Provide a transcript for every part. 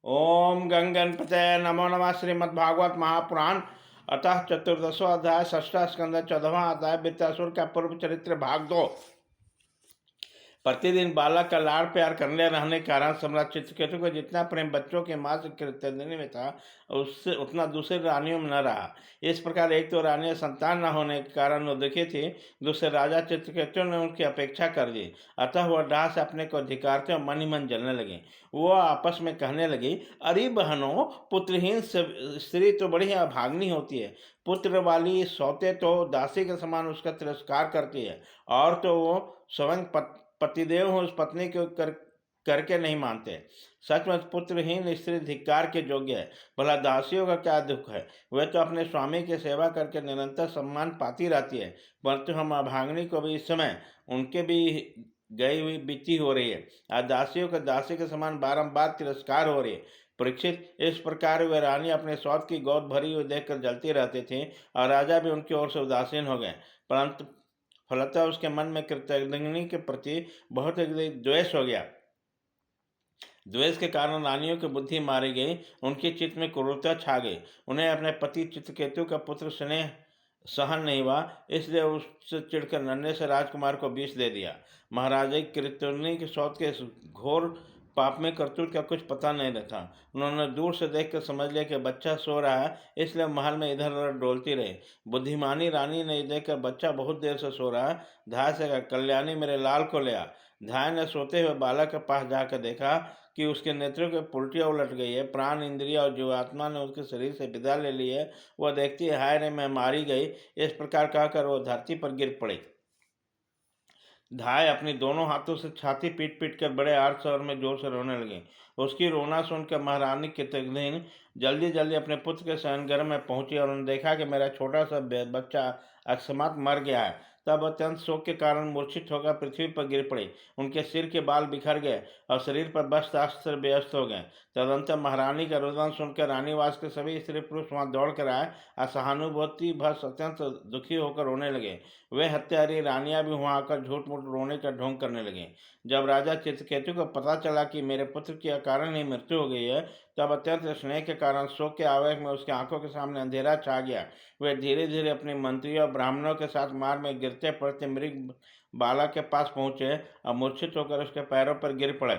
ओम गंग गणपते नमो नमः। श्रीमद्भागवत महापुराण अतः चतुर्दशो अध्याय षष्ठ स्कंद 14वां अध्याय वृत्रासुर का पूर्व चरित्र भाग 2। प्रतिदिन बालक का लाड़ प्यार करने रहने के कारण सम्राट चित्रकेतु को जितना प्रेम बच्चों के मां से देने में था उससे उतना दूसरी रानियों में न रहा। इस प्रकार एक तो रानियां संतान न होने के कारण वो दुखी थी, दूसरे राजा चित्रकेतु ने उनकी अपेक्षा कर दी। अतः वह डाह से अपने को अधिकारते और मन ही मन जलने लगे। वो आपस में कहने लगी, अरे बहनों, पुत्रहीन स्त्री तो बड़ी अभाग्नि होती है। पुत्र वाली सौते तो दासी के समान उसका तिरस्कार करती है, और तो वो स्वयं पतिदेव हो उस पत्नी को करके नहीं मानते। सचमुच पुत्रहीन स्त्री धिक्कार के योग्य है। भला दासियों का क्या दुख है, वह तो अपने स्वामी की सेवा करके निरंतर सम्मान पाती रहती है, परंतु हम अभाग्नि को भी इस समय उनके भी गई हुई बीती हो रही है। आज दासियों के दासी के समान बारंबार तिरस्कार हो रही है। परीक्षित, इस प्रकार वे रानी अपने स्वाद की गोद भरी हुई देखकर जलती रहती थी, और राजा भी उनकी ओर से उदासीन हो गए। परंतु फलतः उसके मन में कृतज्ञता के प्रति बहुत अधिक द्वेष हो गया। द्वेष के कारण रानियों की बुद्धि मारी गई, उनके चित्त में क्रूरता छा गई। उन्हें अपने पति चित्रकेतु का पुत्र स्नेह सहन नहीं हुआ, इसलिए उससे चिढ़कर नन्हे से राजकुमार को विष दे दिया। महाराजा कृतज्ञ के सौत के घोर पाप में करतूत का कुछ पता नहीं रहता। उन्होंने दूर से देखकर समझ लिया कि बच्चा सो रहा है, इसलिए महल में इधर उधर डोलती रही। बुद्धिमानी रानी ने देखकर बच्चा बहुत देर से सो रहा है, धाय से कहा, कल्याणी मेरे लाल को ले आ। धाय ने सोते हुए बालक के पास जाकर देखा कि उसके नेत्रों की पुलटियाँ उलट गई है, प्राण इंद्रिया और जीवात्मा ने उसके शरीर से विदा ले ली है। वह देखती है, हाय रे मैं मारी गई। इस प्रकार कहकर वह धरती पर गिर पड़ी। धाय अपनी दोनों हाथों से छाती पीट पीट कर बड़े आर्त स्वर में जोर से रोने लगी। उसकी रोना सुनकर महारानी कृतज्ञ जल्दी जल्दी अपने पुत्र के शयनगृह में पहुंची, और उन्होंने देखा कि मेरा छोटा सा बच्चा अकस्मात मर गया है। तब अत्यंत शोक के कारण मूर्छित होकर पृथ्वी पर गिर पड़ी। उनके सिर के बाल बिखर गए और शरीर पर वस्त्र अस्त्र व्यस्त हो गए। तदंतर महारानी का रुदन सुनकर रानीवास के सभी स्त्री पुरुष वहां दौड़ कर आए, असहानुभूति भस अत्यंत दुखी होकर रोने लगे। वे हत्यारी रानियां भी वहां आकर झूठ मूठ रोने का ढोंग करने लगे। जब राजा चित्रकेतु को पता चला कि मेरे पुत्र के कारण ही मृत्यु हो गई है, तब अत्यंत स्नेह के कारण शोक के आवेग में उसकी आंखों के सामने अंधेरा छा गया। वे धीरे धीरे अपने मंत्रियों और ब्राह्मणों के साथ मार्ग में गिरते पड़ते मृग बालक के पास पहुंचे और मूर्छित होकर उसके पैरों पर गिर पड़े।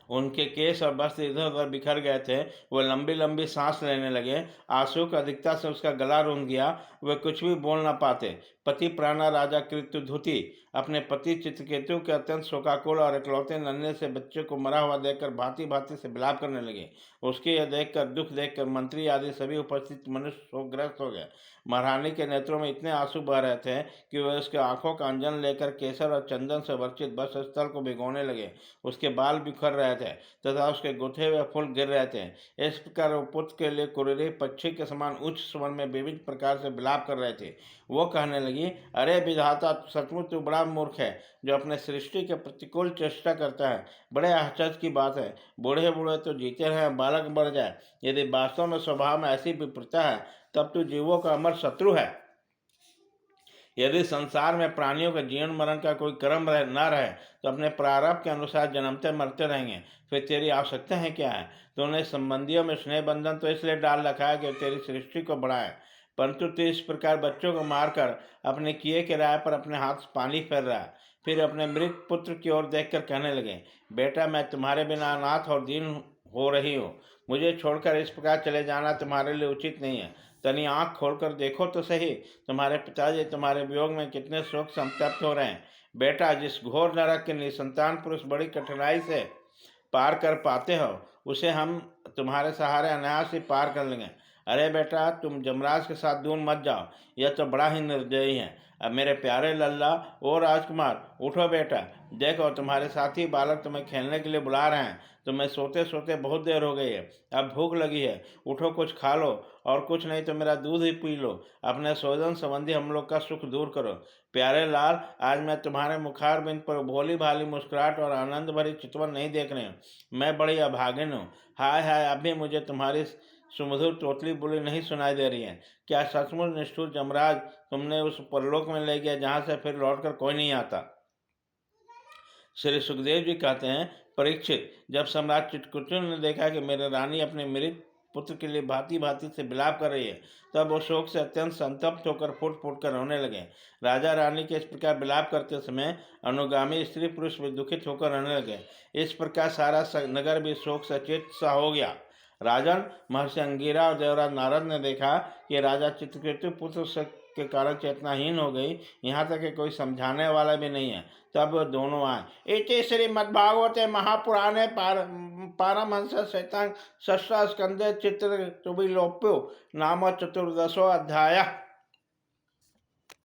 उनके केस और वस्त्र इधर उधर बिखर गए थे। वह लंबी लंबी सांस लेने लगे। आंसू की अधिकता से उसका गला रूंध गया। वे कुछ भी बोल न पाते। पति प्राणा राजा कृतधुति अपने पति चित्रकेतु के अत्यंत शोकाकुल और इकलौते नन्हे से बच्चे को मरा हुआ देखकर भांति भांति से विलाप करने लगे। उसके यह देखकर दुख देखकर मंत्री आदि सभी उपस्थित मनुष्य शोकग्रस्त हो गए। महारानी के नेत्रों में इतने आंसू बह रहे थे कि वे उसके आंखों का अंजन लेकर केसर और चंदन से वर्षित बस स्थल को भिगोने लगे। उसके बाल बिखर रहे थे तथा उसके गुथे हुए फूल गिर रहे थे। इस प्रकार वो पुत्र के लिए कुरीरे पक्षी के समान उच्च स्वर में विविध प्रकार से विलाप कर रहे थे। वो कहने लगी, अरे विधाता, सचमुच तू बड़ा मूर्ख है जो अपने सृष्टि के प्रतिकूल चेष्टा करता है। बड़े आश्चर्य की बात है, बूढ़े बूढ़े तो जीते रहे, बालक बढ़ जाए। यदि वास्तव में स्वभाव में ऐसी विपरीतता है, तब तू जीवों का अमर शत्रु है। यदि संसार में प्राणियों के जीवन मरण का कोई क्रम न रहे तो अपने प्रारब्ध के अनुसार जन्मते मरते रहेंगे। फिर तेरी आवश्यकता है क्या है? तो उन्हें संबंधियों में स्नेह बंधन तो इसलिए डाल रखा है कि तेरी सृष्टि को बढ़ाए, परंतु तू इस प्रकार बच्चों को मारकर अपने किए के राय पर अपने हाथ से पानी फेर रहा है। फिर अपने मृत पुत्र की ओर देखकर कहने लगे, बेटा, मैं तुम्हारे बिना अनाथ और दीन हो रही हूँ। मुझे छोड़कर इस प्रकार चले जाना तुम्हारे लिए उचित नहीं है। तनी आँख खोलकर देखो तो सही, तुम्हारे पिताजी तुम्हारे वियोग में कितने शोक संतप्त हो रहे हैं। बेटा, जिस घोर नरक के निसंतान पुरुष बड़ी कठिनाई से पार कर पाते हो, उसे हम तुम्हारे सहारे अनायास ही पार कर लेंगे। अरे बेटा, तुम जमराज के साथ दूर मत जाओ, यह तो बड़ा ही निर्दयी है। अब मेरे प्यारे लल्ला, ओ राजकुमार, उठो बेटा, देखो तुम्हारे साथी बालक तुम्हें खेलने के लिए बुला रहे हैं। तुम्हें सोते सोते बहुत देर हो गई है, अब भूख लगी है, उठो कुछ खा लो, और कुछ नहीं तो मेरा दूध ही पी लो। अपने स्वजन संबंधी हम लोग का सुख दूर करो। प्यारे लाल, आज मैं तुम्हारे मुखार बिंद पर भोली भाली मुस्कुराहट और आनंद भरी चितवन नहीं देख रही हूँ। मैं बड़ी अभागिन हूँ। हाय हाय, अभी मुझे तुम्हारी सुमधुर तोतली बोली नहीं सुनाई दे रही है। क्या सचमुच निष्ठुर जमराज तुमने उस परलोक में ले गया जहाँ से फिर लौटकर कोई नहीं आता? श्री सुखदेव जी कहते हैं, परीक्षित, जब सम्राट चित्रकूट ने देखा कि मेरी रानी अपने मृत पुत्र के लिए भांति भांति से विलाप कर रही है, तब वो शोक से अत्यंत संतप्त होकर फूट फूट कर रोने लगे। राजा रानी के इस प्रकार विलाप करते समय अनुगामी स्त्री पुरुष भी दुखित होकर रहने लगे। इस प्रकार सारा नगर भी शोक से चित्त सा हो गया। राजन, महर्षि अंगिरा और देवराज नारद ने देखा कि राजा चित्रकेतु पुत्र के कारण चेतनाहीन हो गई, यहाँ तक कि कोई समझाने वाला भी नहीं है। तब वो दोनों आए। इति श्रीमद्भागवते महापुराणे पारमहंस षष्ठ स्कंदे चित्रविलोप्यो नाम चतुर्दशो अध्याय।